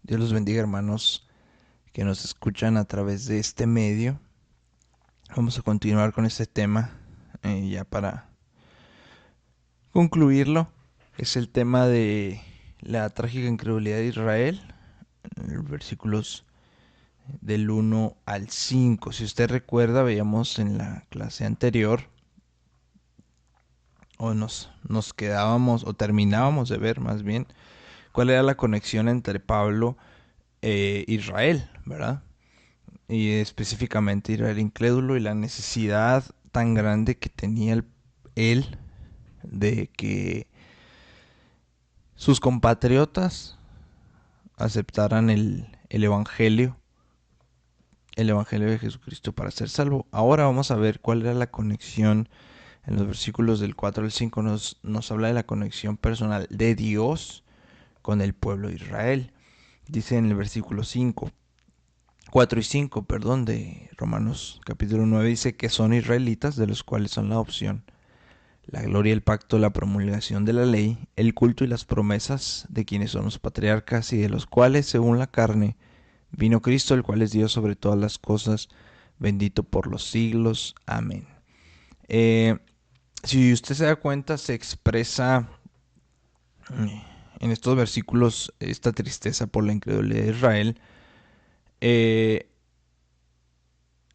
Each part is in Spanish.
Dios los bendiga, hermanos que nos escuchan a través de este medio. Vamos a continuar con este tema ya para concluirlo. Es el tema de la trágica incredulidad de Israel, versículos del 1 al 5. Si usted recuerda, veíamos en la clase anterior, o nos quedábamos, o terminábamos de ver más bien, cuál era la conexión entre Pablo e Israel, ¿verdad? Y específicamente Israel incrédulo y la necesidad tan grande que tenía él de que sus compatriotas aceptaran el evangelio de Jesucristo para ser salvo. Ahora vamos a ver cuál era la conexión en los versículos del 4 al 5. Nos habla de la conexión personal de Dios con el pueblo de Israel. Dice en el versículo 5, 4 y 5, perdón, de Romanos capítulo 9, dice que son israelitas, de los cuales son la adopción, la gloria, el pacto, la promulgación de la ley, el culto y las promesas, de quienes son los patriarcas y de los cuales, según la carne, vino Cristo, el cual es Dios sobre todas las cosas, bendito por los siglos. Amén. Eh, si usted se da cuenta, se expresa en estos versículos esta tristeza por la incredulidad de Israel, eh,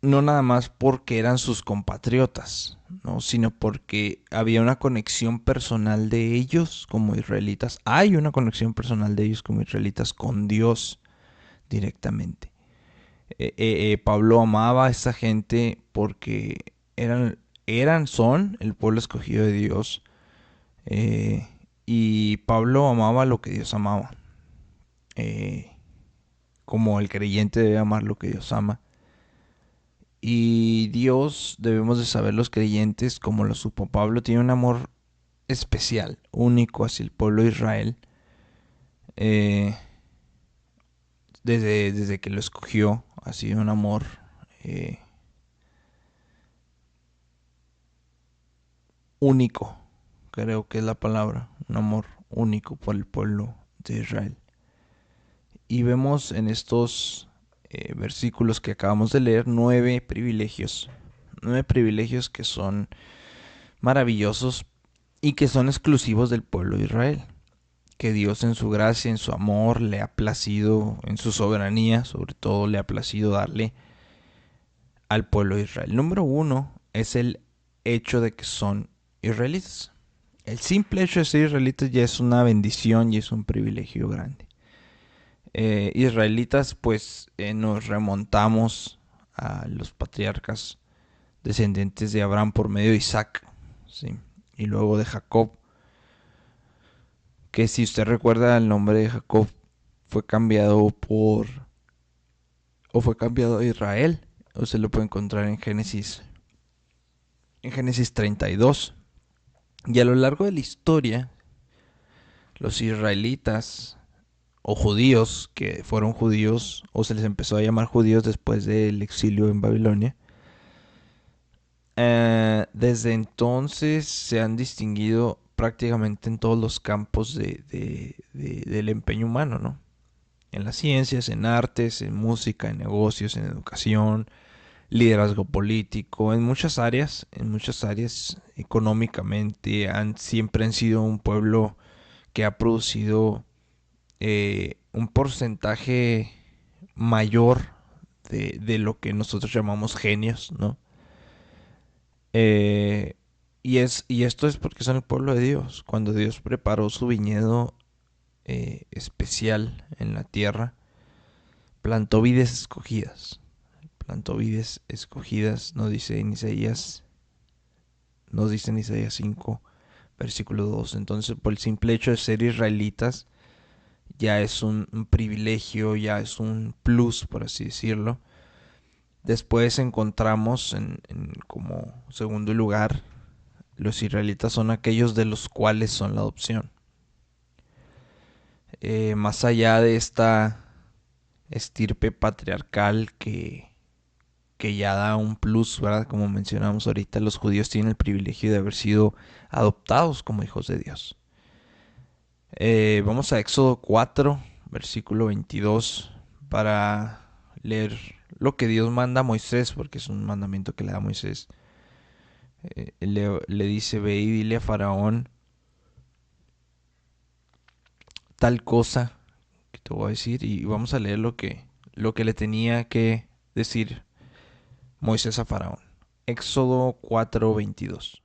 no nada más porque eran sus compatriotas, ¿no? Sino porque había una conexión personal de ellos como israelitas. Hay una conexión personal de ellos como israelitas con Dios directamente. Pablo amaba a esta gente porque son el pueblo escogido de Dios. Y Pablo amaba lo que Dios amaba. Eh, como el creyente debe amar lo que Dios ama. Y Dios, debemos de saber los creyentes, como lo supo Pablo, tiene un amor especial, único hacia el pueblo de Israel. Eh, desde que lo escogió, ha sido un amor eh, único, creo que es la palabra, un amor único por el pueblo de Israel. Y vemos en estos versículos que acabamos de leer nueve privilegios que son maravillosos y que son exclusivos del pueblo de Israel, que Dios en su gracia, en su amor, le ha placido, en su soberanía, sobre todo le ha placido darle al pueblo de Israel. Número uno es el hecho de que son israelitas. El simple hecho de ser israelitas ya es una bendición y es un privilegio grande. Israelitas, pues nos remontamos a los patriarcas descendientes de Abraham por medio de Isaac, ¿sí? Y luego de Jacob, que si usted recuerda el nombre de Jacob fue cambiado fue cambiado a Israel. Usted lo puede encontrar en Génesis 32. Y a lo largo de la historia, los israelitas o judíos, que fueron judíos o se les empezó a llamar judíos después del exilio en Babilonia, desde entonces se han distinguido prácticamente en todos los campos del empeño humano, ¿no? En las ciencias, en artes, en música, en negocios, en educación, liderazgo político, en muchas áreas económicamente, siempre han sido un pueblo que ha producido un porcentaje mayor de lo que nosotros llamamos genios, ¿no? Eh, y esto es porque son el pueblo de Dios. Cuando Dios preparó su viñedo especial en la tierra, plantó vides escogidas. Plantó vides escogidas, nos dice en Isaías 5, versículo 2. Entonces, por el simple hecho de ser israelitas, ya es un privilegio, ya es un plus, por así decirlo. Después encontramos como segundo lugar, los israelitas son aquellos de los cuales son la adopción. Más allá de esta estirpe patriarcal que ya da un plus, ¿verdad? Como mencionamos ahorita, los judíos tienen el privilegio de haber sido adoptados como hijos de Dios. Vamos a Éxodo 4, versículo 22, para leer lo que Dios manda a Moisés, porque es un mandamiento que le da a Moisés. Le dice: ve y dile a Faraón tal cosa que te voy a decir, y vamos a leer lo que le tenía que decir Moisés a Faraón. Éxodo 4:22.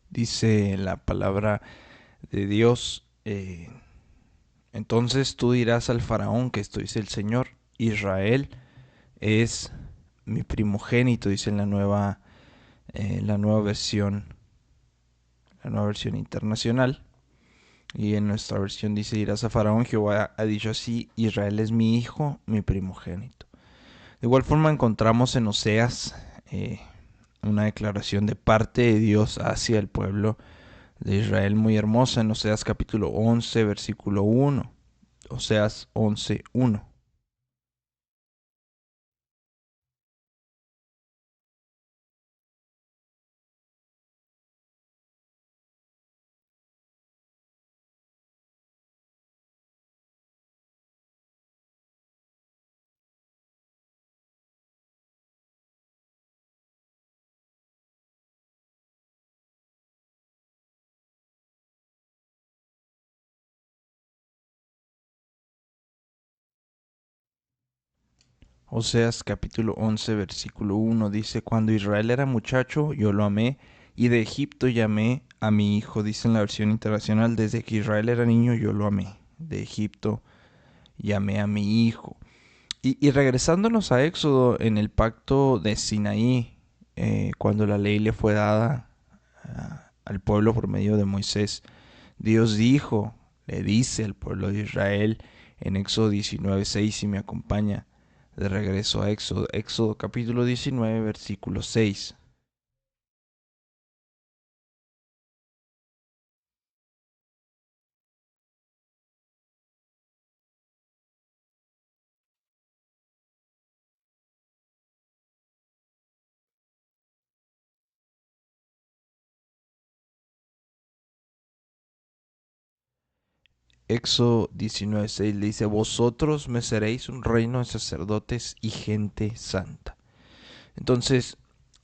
Dice la palabra de Dios: entonces tú dirás al Faraón que esto dice el Señor: Israel es mi primogénito, dice en la nueva versión internacional. Y en nuestra versión dice: dirás a Faraón, Jehová ha dicho así, Israel es mi hijo, mi primogénito. De igual forma encontramos en Oseas una declaración de parte de Dios hacia el pueblo de Israel muy hermosa, en Oseas capítulo 11, versículo 1. Oseas 11:1. Oseas capítulo 11, versículo 1 dice: cuando Israel era muchacho, yo lo amé, y de Egipto llamé a mi hijo. Dice en la versión internacional: desde que Israel era niño, yo lo amé. De Egipto llamé a mi hijo. Y regresándonos a Éxodo, en el pacto de Sinaí, cuando la ley le fue dada al pueblo por medio de Moisés, Dios le dice al pueblo de Israel en Éxodo 19:6, si me acompaña de regreso a Éxodo capítulo 19, versículo 6. Éxodo 19:6 le dice: vosotros me seréis un reino de sacerdotes y gente santa. Entonces,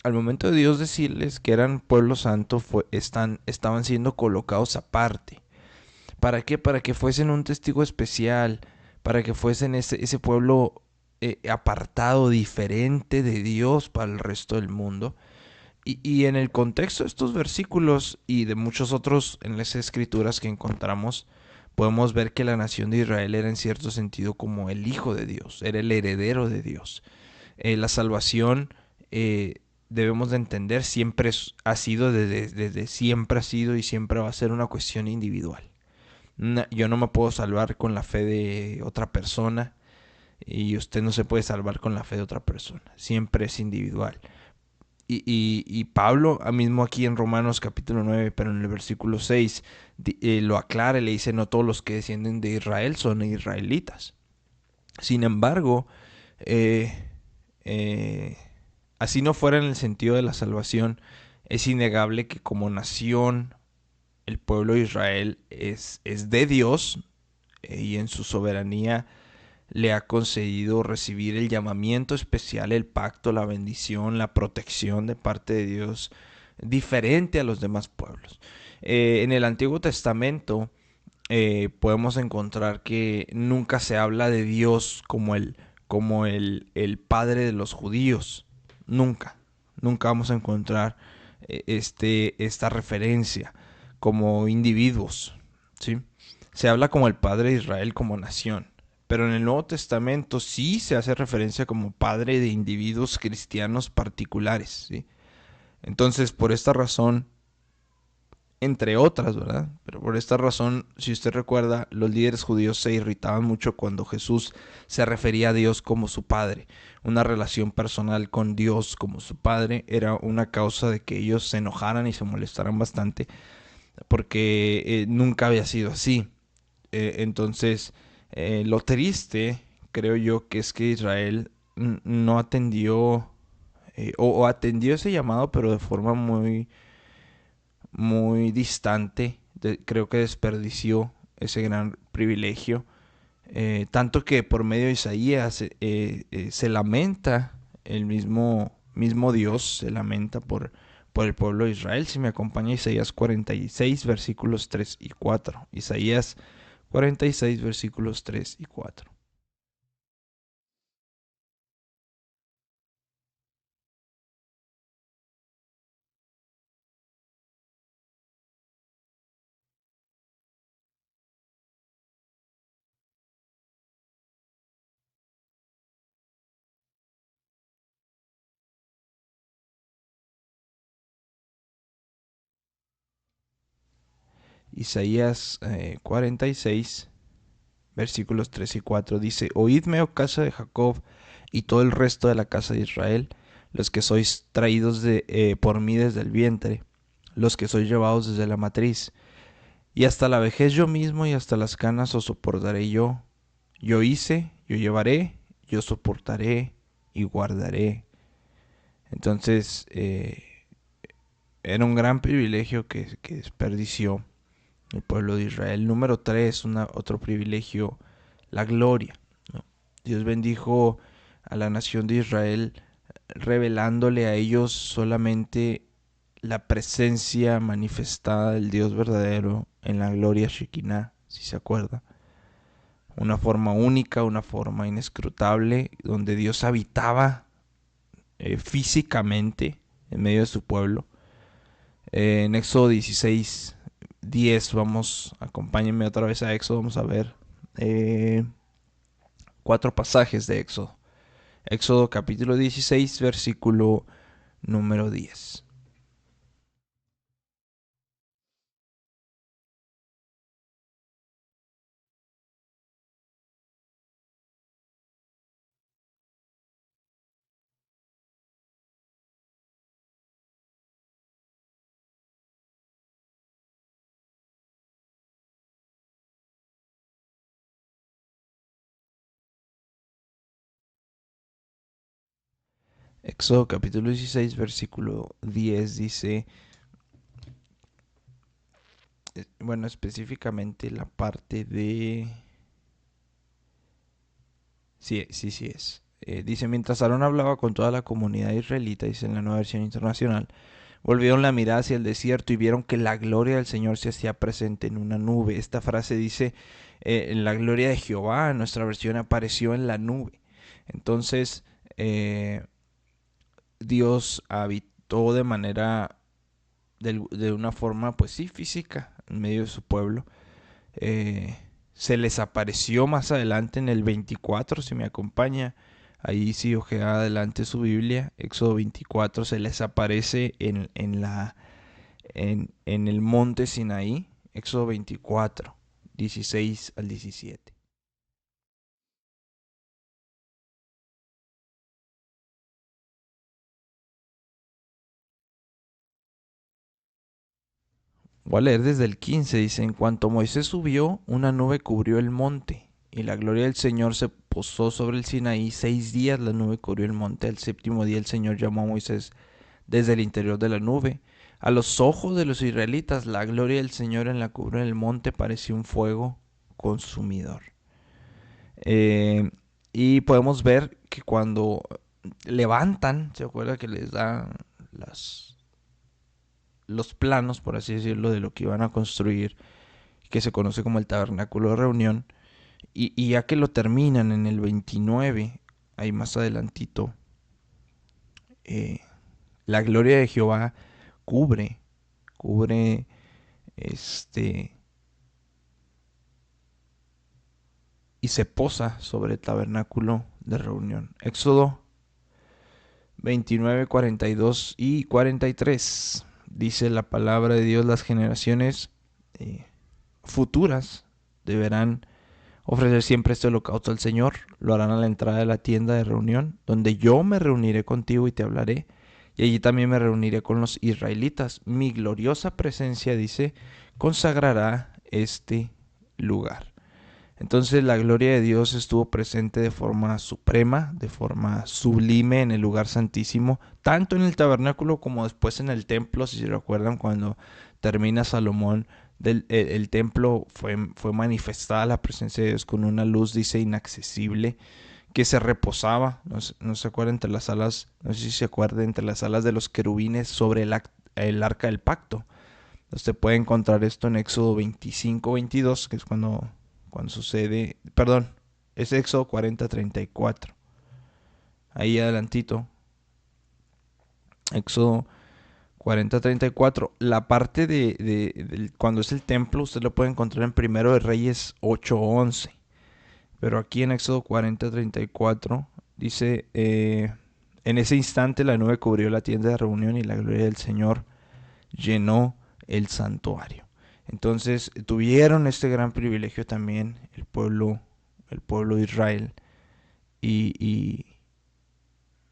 al momento de Dios decirles que eran pueblo santo, estaban siendo colocados aparte. ¿Para qué? Para que fuesen un testigo especial, para que fuesen ese pueblo apartado, diferente de Dios para el resto del mundo. Y en el contexto de estos versículos y de muchos otros en las escrituras que encontramos, podemos ver que la nación de Israel era en cierto sentido como el hijo de Dios, era el heredero de Dios. La salvación, debemos de entender, siempre ha sido, desde siempre ha sido y siempre va a ser una cuestión individual. Yo no me puedo salvar con la fe de otra persona, y usted no se puede salvar con la fe de otra persona. Siempre es individual. Y Pablo, mismo aquí en Romanos capítulo 9, pero en el versículo 6, lo aclara y le dice: no todos los que descienden de Israel son israelitas. Sin embargo, eh, eh, así no fuera en el sentido de la salvación, es innegable que como nación el pueblo de Israel es de Dios, y en su soberanía le ha concedido recibir el llamamiento especial, el pacto, la bendición, la protección de parte de Dios, diferente a los demás pueblos. En el Antiguo Testamento podemos encontrar que nunca se habla de Dios como el padre de los judíos. Nunca. Nunca vamos a encontrar esta referencia como individuos, ¿sí? Se habla como el padre de Israel como nación. Pero en el Nuevo Testamento sí se hace referencia como padre de individuos cristianos particulares, ¿sí? Entonces, por esta razón, entre otras, ¿verdad? Pero por esta razón, si usted recuerda, los líderes judíos se irritaban mucho cuando Jesús se refería a Dios como su Padre. Una relación personal con Dios como su Padre era una causa de que ellos se enojaran y se molestaran bastante, porque nunca había sido así. Entonces, lo triste, creo yo, que es que Israel no atendió, o atendió ese llamado, pero de forma muy distante. Creo que desperdició ese gran privilegio. Tanto que por medio de Isaías se lamenta el mismo Dios, se lamenta por el pueblo de Israel. Si me acompaña Isaías 46, versículos 3 y 4. Isaías 46, versículos 3 y 4. Isaías 46, versículos 3 y 4 dice: Oídme, oh casa de Jacob, y todo el resto de la casa de Israel, los que sois traídos por mí desde el vientre, los que sois llevados desde la matriz. Y hasta la vejez yo mismo y hasta las canas os soportaré yo. Yo hice, yo llevaré, yo soportaré y guardaré. Entonces, era un gran privilegio que desperdició el pueblo de Israel. Número 3, otro privilegio, la gloria, ¿no? Dios bendijo a la nación de Israel revelándole a ellos solamente la presencia manifestada del Dios verdadero en la gloria Shekinah, si se acuerda. Una forma única, una forma inescrutable, donde Dios habitaba físicamente en medio de su pueblo. En Éxodo 16, 10, acompáñenme otra vez a Éxodo, vamos a ver 4 pasajes de Éxodo. Éxodo capítulo 16, versículo número 10. Éxodo capítulo 16, versículo 10 dice, bueno, específicamente la parte de... Sí es. Dice, mientras Aarón hablaba con toda la comunidad israelita, dice en la nueva versión internacional, volvieron la mirada hacia el desierto y vieron que la gloria del Señor se hacía presente en una nube. Esta frase dice, la gloria de Jehová, en nuestra versión apareció en la nube. Entonces, Dios habitó de una forma, pues sí, física, en medio de su pueblo. Se les apareció más adelante en el 24, si me acompaña. Ahí sí ojea adelante su Biblia, Éxodo 24, se les aparece en el monte Sinaí, Éxodo 24, 16 al 17. Voy a leer desde el 15, dice, en cuanto Moisés subió, una nube cubrió el monte, y la gloria del Señor se posó sobre el Sinaí. 6 días la nube cubrió el monte. El séptimo día el Señor llamó a Moisés desde el interior de la nube. A los ojos de los israelitas, la gloria del Señor en la cumbre del monte parecía un fuego consumidor. Eh, y podemos ver que cuando levantan, se acuerda que les dan los planos, por así decirlo, de lo que iban a construir, que se conoce como el tabernáculo de reunión, y ya que lo terminan en el 29, ahí más adelantito, eh, la gloria de Jehová cubre este y se posa sobre el tabernáculo de reunión. Éxodo 29, 42 y 43. dice la palabra de Dios, las generaciones futuras deberán ofrecer siempre este holocausto al Señor. Lo harán a la entrada de la tienda de reunión, donde yo me reuniré contigo y te hablaré. Y allí también me reuniré con los israelitas. Mi gloriosa presencia, dice, consagrará este lugar. Entonces la gloria de Dios estuvo presente de forma suprema, de forma sublime en el lugar santísimo, tanto en el tabernáculo como después en el templo. Si se recuerdan, cuando termina Salomón el templo, fue manifestada la presencia de Dios con una luz, dice, inaccesible, que se reposaba, no se acuerdan, entre las alas, no sé si se acuerdan, entre las alas de los querubines sobre el arca del pacto. Usted puede encontrar esto en Éxodo 25-22, que es cuando sucede, perdón, es Éxodo 40-34. Ahí adelantito, Éxodo 40-34. La parte de cuando es el templo, usted lo puede encontrar en Primero de Reyes 8-11. Pero aquí en Éxodo 40-34 dice, en ese instante la nube cubrió la tienda de reunión y la gloria del Señor llenó el santuario. Entonces tuvieron este gran privilegio también el pueblo de Israel, y,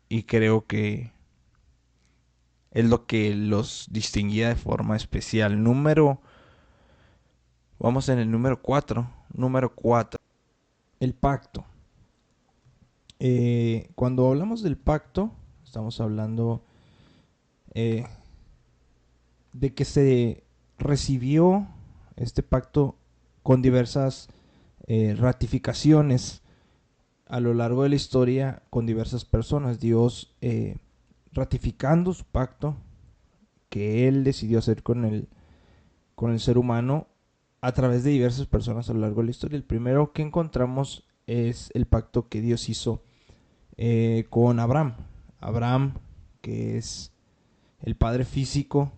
y creo que es lo que los distinguía de forma especial. Vamos en el número 4. Número 4. El pacto. Cuando hablamos del pacto, estamos hablando eh, de que se recibió este pacto con diversas ratificaciones a lo largo de la historia con diversas personas. Dios ratificando su pacto que Él decidió hacer con el ser humano a través de diversas personas a lo largo de la historia. El primero que encontramos es el pacto que Dios hizo con Abraham. Abraham, que es el padre físico,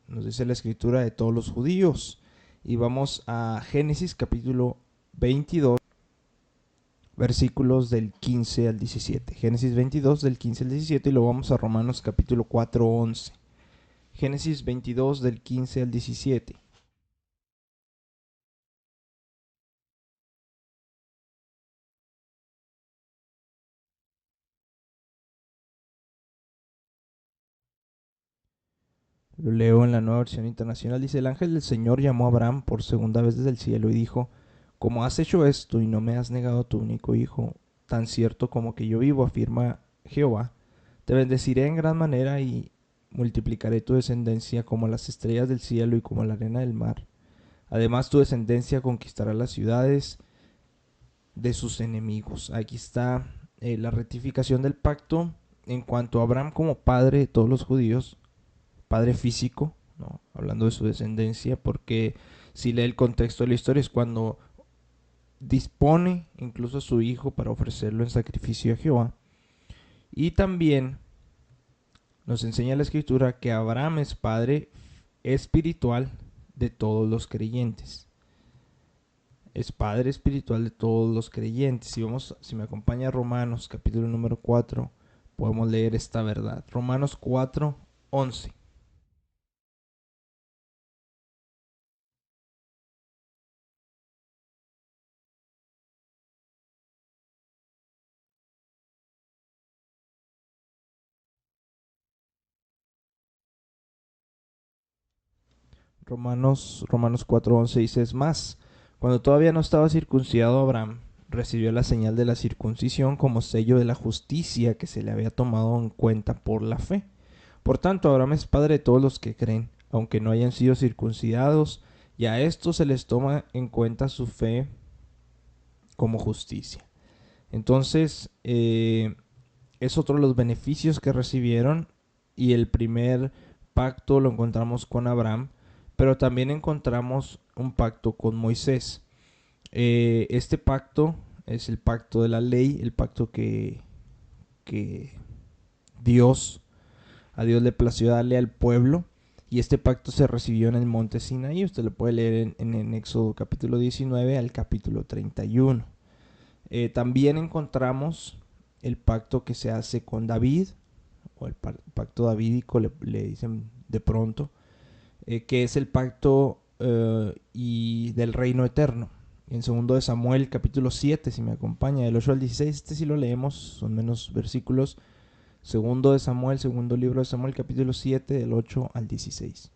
nos dice la escritura, de todos los judíos. Y vamos a Génesis capítulo 22, versículos del 15 al 17. Génesis 22 del 15 al 17, y luego vamos a Romanos capítulo 4, 11. Génesis 22 del 15 al 17. Lo leo en la Nueva Versión Internacional. Dice: el ángel del Señor llamó a Abraham por segunda vez desde el cielo y dijo: como has hecho esto y no me has negado tu único hijo, tan cierto como que yo vivo, afirma Jehová, te bendeciré en gran manera y multiplicaré tu descendencia como las estrellas del cielo y como la arena del mar. Además, tu descendencia conquistará las ciudades de sus enemigos. Aquí está la rectificación del pacto en cuanto a Abraham como padre de todos los judíos, padre físico, ¿no? Hablando de su descendencia, porque si lee el contexto de la historia es cuando dispone incluso a su hijo para ofrecerlo en sacrificio a Jehová. Y también nos enseña la escritura que Abraham es padre espiritual de todos los creyentes. Es padre espiritual de todos los creyentes. Si me acompaña a Romanos capítulo número 4, podemos leer esta verdad. Romanos 4, 11. Romanos 4:11 dice: es más, cuando todavía no estaba circuncidado, Abraham recibió la señal de la circuncisión como sello de la justicia que se le había tomado en cuenta por la fe. Por tanto, Abraham es padre de todos los que creen, aunque no hayan sido circuncidados, y a estos se les toma en cuenta su fe como justicia. Entonces, es otro de los beneficios que recibieron, y el primer pacto lo encontramos con Abraham, pero también encontramos un pacto con Moisés. Este pacto es el pacto de la ley, el pacto que a Dios le plació darle al pueblo, y este pacto se recibió en el monte Sinaí. Usted lo puede leer en Éxodo capítulo 19 al capítulo 31. También encontramos el pacto que se hace con David, o el pacto davídico le dicen de pronto, que es el pacto y del reino eterno. En 2 Samuel capítulo 7, si me acompaña, del 8 al 16, este sí lo leemos, son menos versículos. Segundo libro de Samuel, capítulo 7, del 8 al 16.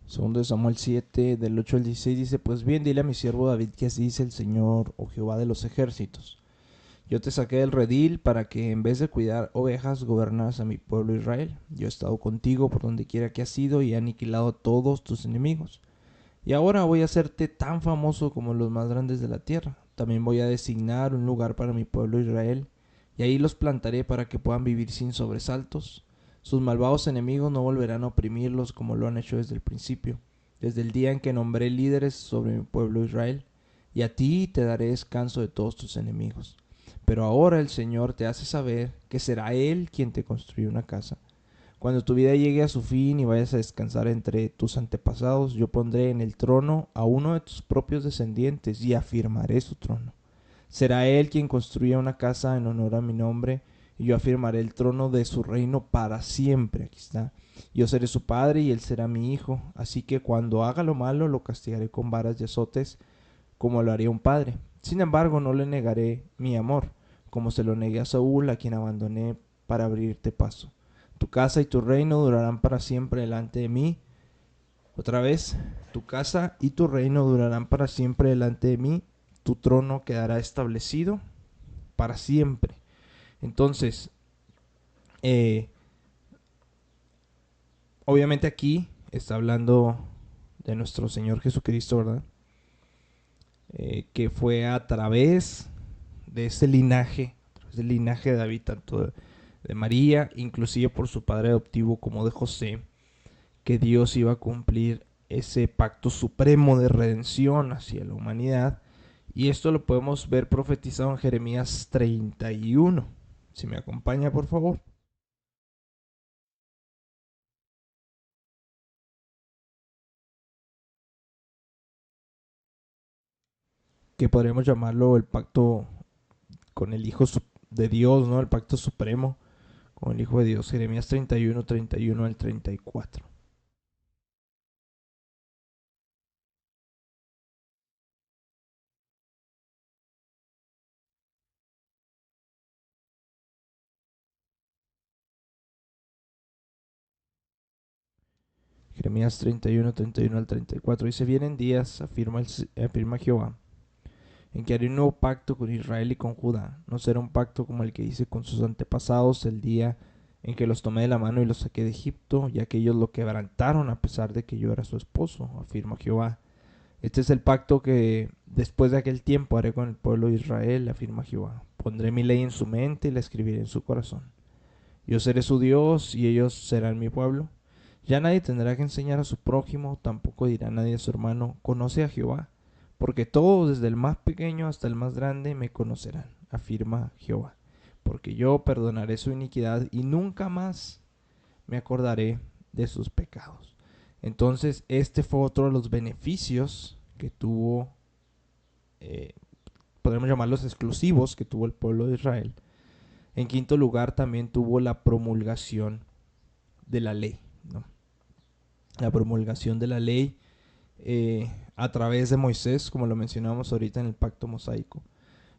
Segundo de Samuel 7, del 8 al 16 dice, pues bien, dile a mi siervo David que así dice el Señor, o Jehová de los ejércitos. Yo te saqué del redil para que en vez de cuidar ovejas gobernaras a mi pueblo Israel. Yo he estado contigo por donde quiera que has ido y he aniquilado a todos tus enemigos. Y ahora voy a hacerte tan famoso como los más grandes de la tierra. También voy a designar un lugar para mi pueblo Israel, y ahí los plantaré para que puedan vivir sin sobresaltos. Sus malvados enemigos no volverán a oprimirlos como lo han hecho desde el principio, desde el día en que nombré líderes sobre mi pueblo Israel. Y a ti te daré descanso de todos tus enemigos. Pero ahora el Señor te hace saber que será Él quien te construye una casa. Cuando tu vida llegue a su fin y vayas a descansar entre tus antepasados, yo pondré en el trono a uno de tus propios descendientes y afirmaré su trono. Será él quien construya una casa en honor a mi nombre, y yo afirmaré el trono de su reino para siempre. Aquí está. Yo seré su padre y él será mi hijo. Así que cuando haga lo malo, lo castigaré con varas y azotes, como lo haría un padre. Sin embargo, no le negaré mi amor, como se lo negué a Saúl, a quien abandoné para abrirte paso. Tu casa y tu reino durarán para siempre delante de mí. Otra vez, tu casa y tu reino durarán para siempre delante de mí. Tu trono quedará establecido para siempre. Entonces, eh, obviamente aquí está hablando de nuestro Señor Jesucristo, ¿verdad? Que fue a través de ese linaje, del linaje de David, tanto de María, inclusive por su padre adoptivo como de José, que Dios iba a cumplir ese pacto supremo de redención hacia la humanidad. Y esto lo podemos ver profetizado en Jeremías 31. Si me acompaña, por favor. Que podríamos llamarlo el pacto con el Hijo de Dios, ¿no? El pacto supremo con el Hijo de Dios. Jeremías 31, 31 al 34. Jeremías 31, 31 al 34. Dice, vienen días, afirma Jehová, en que haré un nuevo pacto con Israel y con Judá. No será un pacto como el que hice con sus antepasados el día en que los tomé de la mano y los saqué de Egipto, ya que ellos lo quebrantaron a pesar de que yo era su esposo, afirma Jehová. Este es el pacto que después de aquel tiempo haré con el pueblo de Israel, afirma Jehová. Pondré mi ley en su mente y la escribiré en su corazón. Yo seré su Dios y ellos serán mi pueblo. Ya nadie tendrá que enseñar a su prójimo, tampoco dirá nadie a su hermano, conoce a Jehová, porque todos, desde el más pequeño hasta el más grande, me conocerán, afirma Jehová. Porque yo perdonaré su iniquidad y nunca más me acordaré de sus pecados. Entonces, este fue otro de los beneficios que tuvo, eh, podemos llamarlos exclusivos, que tuvo el pueblo de Israel. En quinto lugar, también tuvo la promulgación de la ley, ¿no? La promulgación de la ley a través de Moisés, como lo mencionamos ahorita en el pacto mosaico.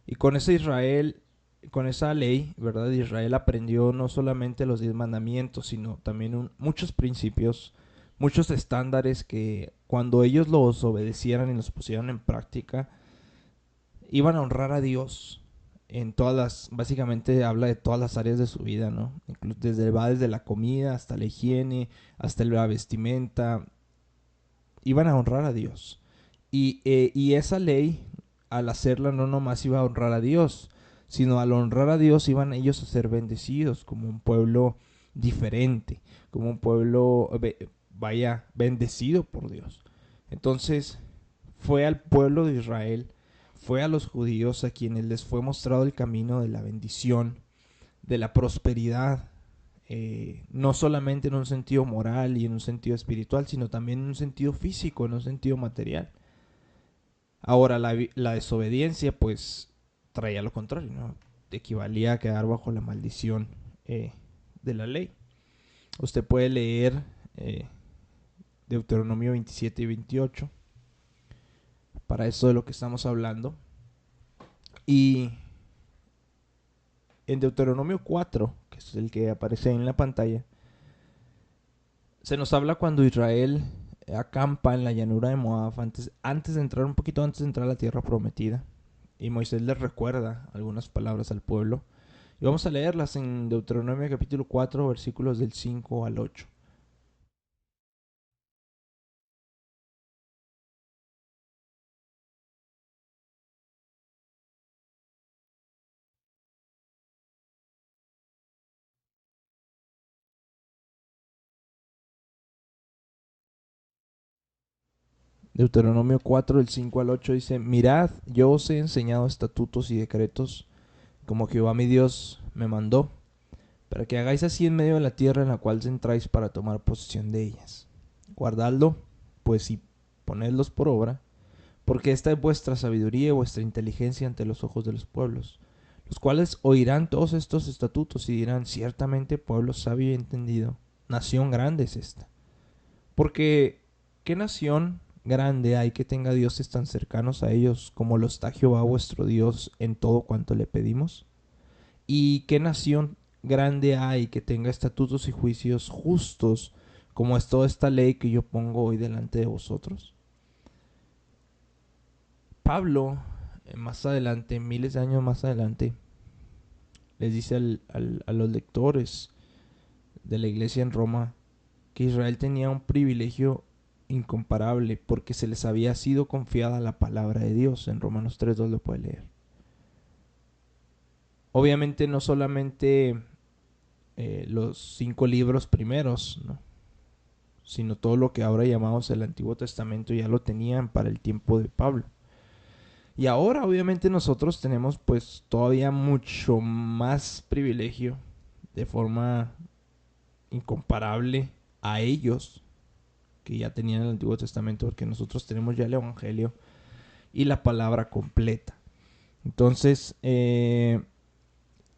Y con ese Israel, con esa ley, ¿verdad? Israel aprendió no solamente los 10 mandamientos, sino también muchos principios, muchos estándares que cuando ellos los obedecieran y los pusieran en práctica, iban a honrar a Dios en todas las, básicamente habla de todas las áreas de su vida, ¿no? Desde la comida hasta la higiene, hasta la vestimenta, iban a honrar a Dios. Y esa ley, al hacerla, no nomás iba a honrar a Dios, sino al honrar a Dios iban ellos a ser bendecidos como un pueblo diferente, como un pueblo, vaya, bendecido por Dios. Entonces, fue al pueblo de Israel, fue a los judíos a quienes les fue mostrado el camino de la bendición, de la prosperidad, no solamente en un sentido moral y en un sentido espiritual, sino también en un sentido físico, en un sentido material. Ahora, la desobediencia, pues, traía lo contrario, ¿no? Equivalía a quedar bajo la maldición de la ley. Usted puede leer Deuteronomio 27 y 28 para eso de lo que estamos hablando. Y en Deuteronomio 4, que es el que aparece ahí en la pantalla, se nos habla cuando Israel acampa en la llanura de Moab antes de entrar, un poquito antes de entrar a la tierra prometida. Y Moisés les recuerda algunas palabras al pueblo. Y vamos a leerlas en Deuteronomio capítulo 4, versículos del 5 al 8. Deuteronomio 4, del 5 al 8 dice: Mirad, yo os he enseñado estatutos y decretos, como Jehová mi Dios me mandó, para que hagáis así en medio de la tierra en la cual entráis para tomar posesión de ellas. Guardadlo, pues, y ponedlos por obra, porque esta es vuestra sabiduría y vuestra inteligencia ante los ojos de los pueblos, los cuales oirán todos estos estatutos y dirán: ciertamente pueblo sabio y entendido, nación grande es esta. Porque, ¿qué nación grande hay que tenga dioses tan cercanos a ellos como lo está Jehová vuestro Dios en todo cuanto le pedimos? ¿Y qué nación grande hay que tenga estatutos y juicios justos como es toda esta ley que yo pongo hoy delante de vosotros? Pablo, más adelante, miles de años más adelante, les dice a los lectores de la iglesia en Roma que Israel tenía un privilegio incomparable porque se les había sido confiada la palabra de Dios. En Romanos 3:2 lo puede leer. Obviamente no solamente los 5 libros primeros, ¿no?, sino todo lo que ahora llamamos el Antiguo Testamento ya lo tenían para el tiempo de Pablo. Y ahora obviamente nosotros tenemos pues todavía mucho más privilegio de forma incomparable a ellos que ya tenían el Antiguo Testamento, porque nosotros tenemos ya el Evangelio y la palabra completa. Entonces, ese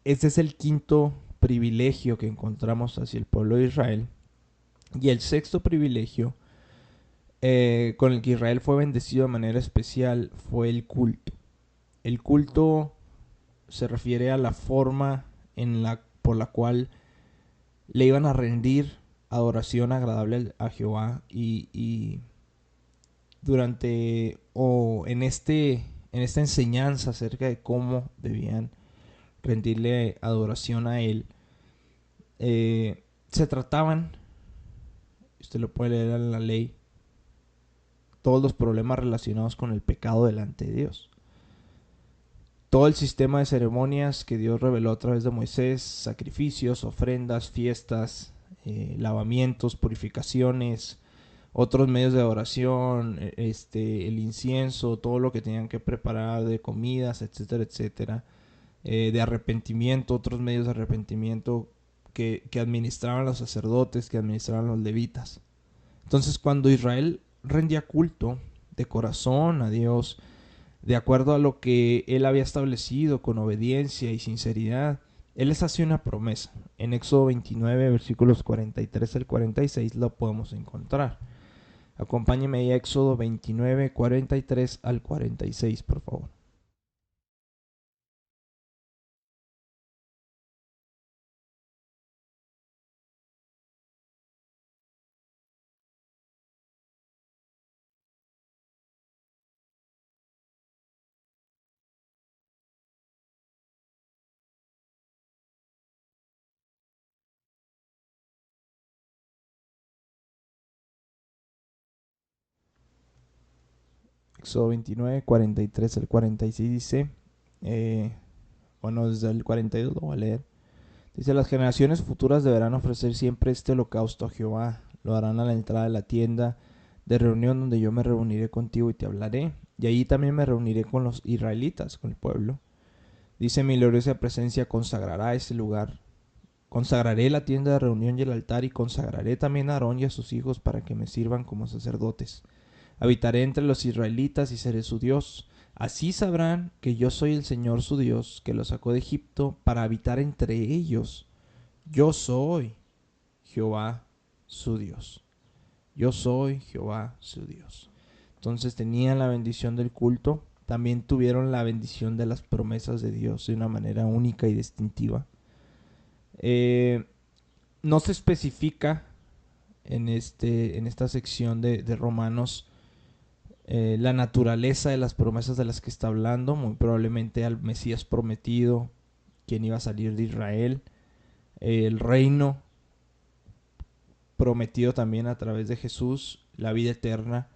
es el quinto privilegio que encontramos hacia el pueblo de Israel. Y el sexto privilegio con el que Israel fue bendecido de manera especial fue el culto. El culto se refiere a la forma por la cual le iban a rendir adoración agradable a Jehová y durante o en esta enseñanza acerca de cómo debían rendirle adoración a él, se trataban, usted lo puede leer en la ley, todos los problemas relacionados con el pecado delante de Dios. Todo el sistema de ceremonias que Dios reveló a través de Moisés: sacrificios, ofrendas, fiestas, lavamientos, purificaciones, otros medios de adoración, el incienso, todo lo que tenían que preparar de comidas, etcétera, etcétera, de arrepentimiento, otros medios de arrepentimiento que administraban los sacerdotes, que administraban los levitas. Entonces, cuando Israel rendía culto de corazón a Dios, de acuerdo a lo que él había establecido, con obediencia y sinceridad, él les hace una promesa. En Éxodo 29, versículos 43 al 46 lo podemos encontrar. Acompáñeme ahí a Éxodo 29, 43 al 46, por favor. Éxodo 29, 43 al 46 dice, desde el 42 lo voy a leer. Dice: las generaciones futuras deberán ofrecer siempre este holocausto a Jehová. Lo harán a la entrada de la tienda de reunión donde yo me reuniré contigo y te hablaré. Y allí también me reuniré con los israelitas, con el pueblo. Dice: mi gloriosa presencia consagrará ese lugar. Consagraré la tienda de reunión y el altar, y consagraré también a Aarón y a sus hijos para que me sirvan como sacerdotes. Habitaré entre los israelitas y seré su Dios. Así sabrán que yo soy el Señor su Dios, que los sacó de Egipto para habitar entre ellos. Yo soy Jehová su Dios. Yo soy Jehová su Dios. Entonces tenían la bendición del culto, también tuvieron la bendición de las promesas de Dios de una manera única y distintiva. No se especifica en esta sección de Romanos la naturaleza de las promesas de las que está hablando. Muy probablemente al Mesías prometido, quien iba a salir de Israel, el reino prometido también a través de Jesús, la vida eterna.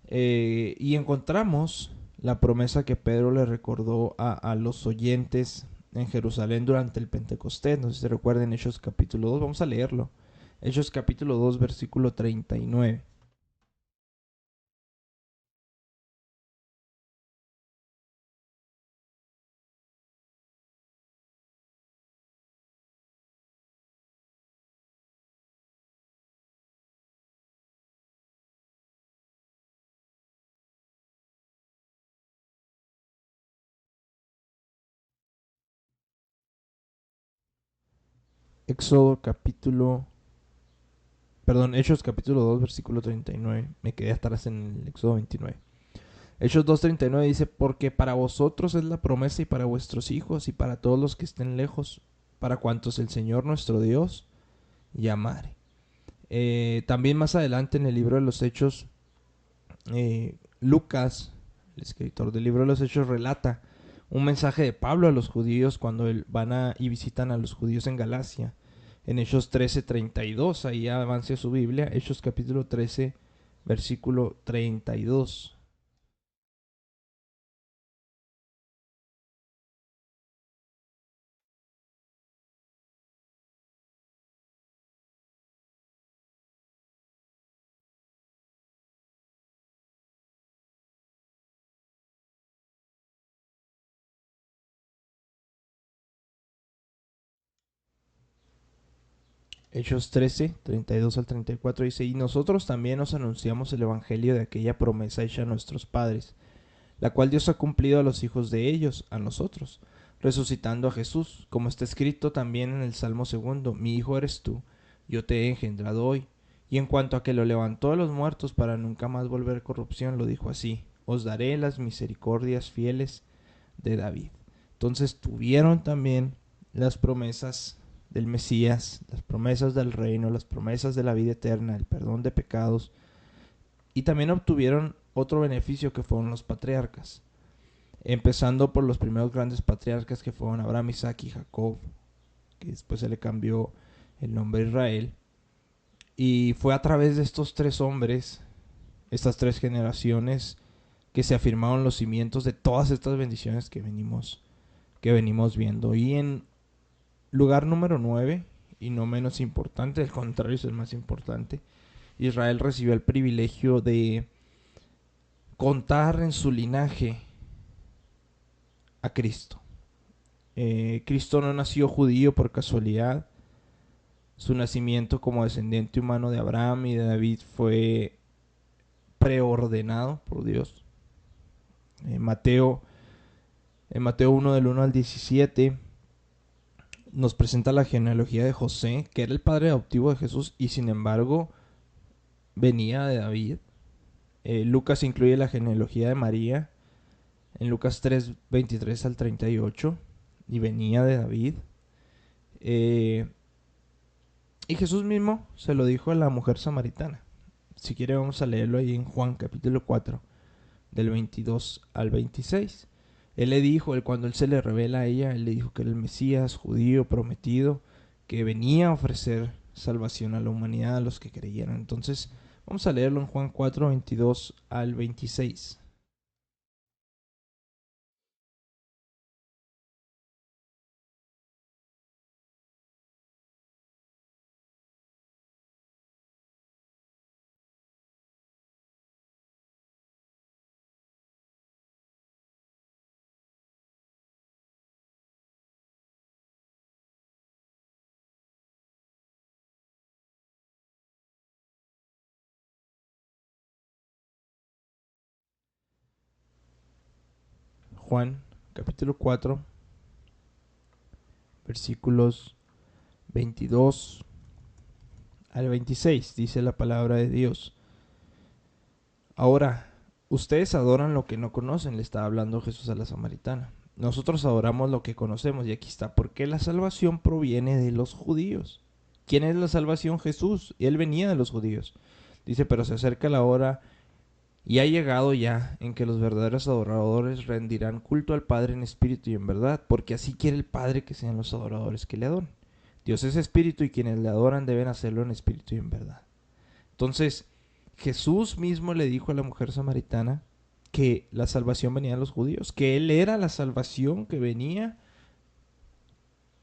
Y encontramos la promesa que Pedro le recordó a los oyentes en Jerusalén durante el Pentecostés. No sé si se recuerdan, Hechos capítulo 2. Vamos a leerlo. Hechos capítulo 2, versículo 39. Éxodo capítulo... Perdón, Hechos capítulo 2, versículo 39. Me quedé atrás en el Éxodo 29. Hechos 2:39 dice: porque para vosotros es la promesa, y para vuestros hijos, y para todos los que estén lejos, para cuantos el Señor nuestro Dios llamare. También más adelante en el libro de los Hechos, Lucas, el escritor del libro de los Hechos, relata un mensaje de Pablo a los judíos cuando van y visitan a los judíos en Galacia. En Hechos 13:32, ahí avance su Biblia, Hechos capítulo 13, versículo 32. Hechos 13, 32 al 34 dice: y nosotros también os anunciamos el evangelio de aquella promesa hecha a nuestros padres, la cual Dios ha cumplido a los hijos de ellos, a nosotros, resucitando a Jesús, como está escrito también en el Salmo segundo: mi hijo eres tú, yo te he engendrado hoy. Y en cuanto a que lo levantó de los muertos para nunca más volver corrupción, lo dijo así: os daré las misericordias fieles de David. Entonces tuvieron también las promesas del Mesías, las promesas del reino, las promesas de la vida eterna, el perdón de pecados, y también obtuvieron otro beneficio que fueron los patriarcas, empezando por los primeros grandes patriarcas que fueron Abraham, Isaac y Jacob, que después se le cambió el nombre a Israel. Y fue a través de estos tres hombres, estas tres generaciones, que se afirmaron los cimientos de todas estas bendiciones que venimos viendo. Y en lugar número 9, y no menos importante, al contrario, es el más importante, Israel recibió el privilegio de contar en su linaje a Cristo. Cristo no nació judío por casualidad. Su nacimiento como descendiente humano de Abraham y de David fue preordenado por Dios. Mateo, en Mateo 1 del 1 al 17 nos presenta la genealogía de José, que era el padre adoptivo de Jesús y sin embargo venía de David. Lucas incluye la genealogía de María en Lucas 3, 23 al 38 y venía de David. Eh, y Jesús mismo se lo dijo a la mujer samaritana. Si quiere vamos a leerlo ahí en Juan capítulo 4, del 22 al 26. Él le dijo, cuando él se le revela a ella, él le dijo que era el Mesías judío prometido, que venía a ofrecer salvación a la humanidad, a los que creyeran. Entonces vamos a leerlo en Juan 4, 22 al 26. Juan capítulo 4, versículos 22 al 26, dice la palabra de Dios. Ahora, ustedes adoran lo que no conocen, le estaba hablando Jesús a la samaritana. Nosotros adoramos lo que conocemos, y aquí está, porque la salvación proviene de los judíos. ¿Quién es la salvación? Jesús, y él venía de los judíos. Dice, pero se acerca la hora y ha llegado ya en que los verdaderos adoradores rendirán culto al Padre en espíritu y en verdad, porque así quiere el Padre que sean los adoradores que le adoren. Dios es espíritu y quienes le adoran deben hacerlo en espíritu y en verdad. Entonces, Jesús mismo le dijo a la mujer samaritana que la salvación venía de los judíos, que Él era la salvación que venía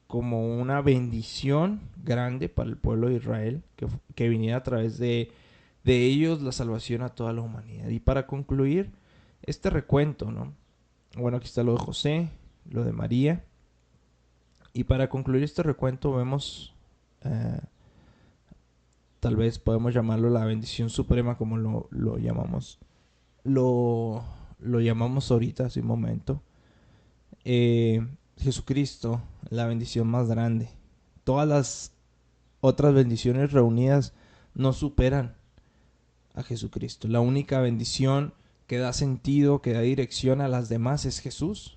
como una bendición grande para el pueblo de Israel, que viniera a través de ellos la salvación a toda la humanidad. Y para concluir este recuento, ¿no? Bueno, aquí está lo de José, lo de María. Y para concluir este recuento vemos, tal vez podemos llamarlo la bendición suprema, como lo llamamos. Lo llamamos ahorita hace un momento. Jesucristo, la bendición más grande. Todas las otras bendiciones reunidas no superan a Jesucristo. La única bendición que da sentido, que da dirección a las demás es Jesús.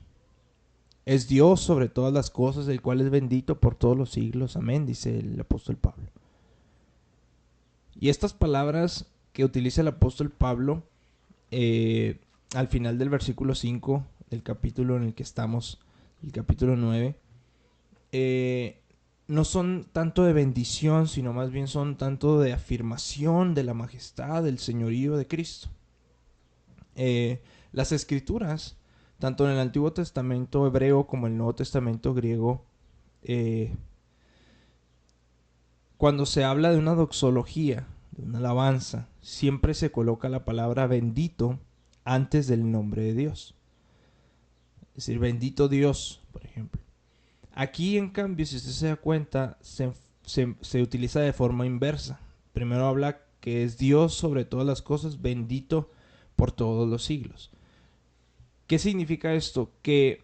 Es Dios sobre todas las cosas, el cual es bendito por todos los siglos. Amén, dice el apóstol Pablo. Y estas palabras que utiliza el apóstol Pablo al final del versículo 5 del capítulo en el que estamos, el capítulo 9, no son tanto de bendición, sino más bien son tanto de afirmación de la majestad, del señorío de Cristo. Las escrituras, tanto en el Antiguo Testamento hebreo como en el Nuevo Testamento griego, cuando se habla de una doxología, de una alabanza, siempre se coloca la palabra bendito antes del nombre de Dios. Es decir, bendito Dios, por ejemplo. Aquí, en cambio, si usted se da cuenta, se utiliza de forma inversa. Primero habla que es Dios sobre todas las cosas, bendito por todos los siglos. ¿Qué significa esto? Que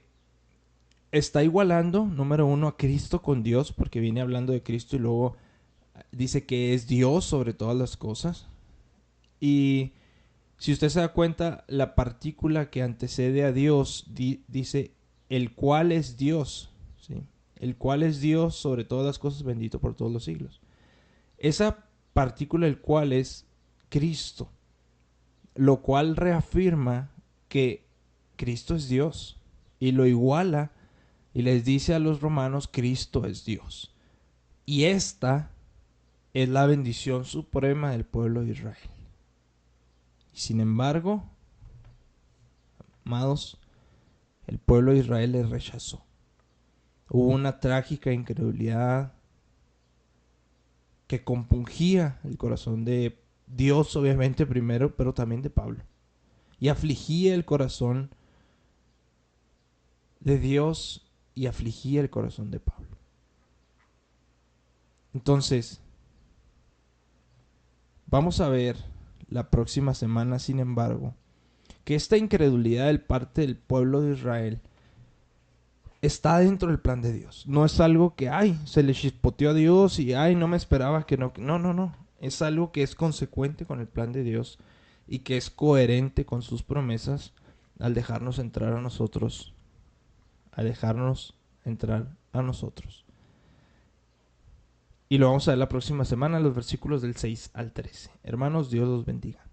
está igualando, número uno, a Cristo con Dios, porque viene hablando de Cristo y luego dice que es Dios sobre todas las cosas. Y si usted se da cuenta, la partícula que antecede a Dios dice el cual es Dios, ¿sí? El cual es Dios sobre todas las cosas, bendito por todos los siglos. Esa partícula, el cual, es Cristo, lo cual reafirma que Cristo es Dios y lo iguala y les dice a los romanos, Cristo es Dios. Y esta es la bendición suprema del pueblo de Israel. Y sin embargo, amados, el pueblo de Israel le rechazó. Hubo una trágica incredulidad que compungía el corazón de Dios, obviamente primero, pero también de Pablo. Y afligía el corazón de Dios y afligía el corazón de Pablo. Entonces, vamos a ver la próxima semana, sin embargo, que esta incredulidad de parte del pueblo de Israel está dentro del plan de Dios. No es algo que, se le chispoteó a Dios y, no me esperaba que no. No. Es algo que es consecuente con el plan de Dios y que es coherente con sus promesas al dejarnos entrar a nosotros. Y lo vamos a ver la próxima semana, los versículos del 6 al 13. Hermanos, Dios los bendiga.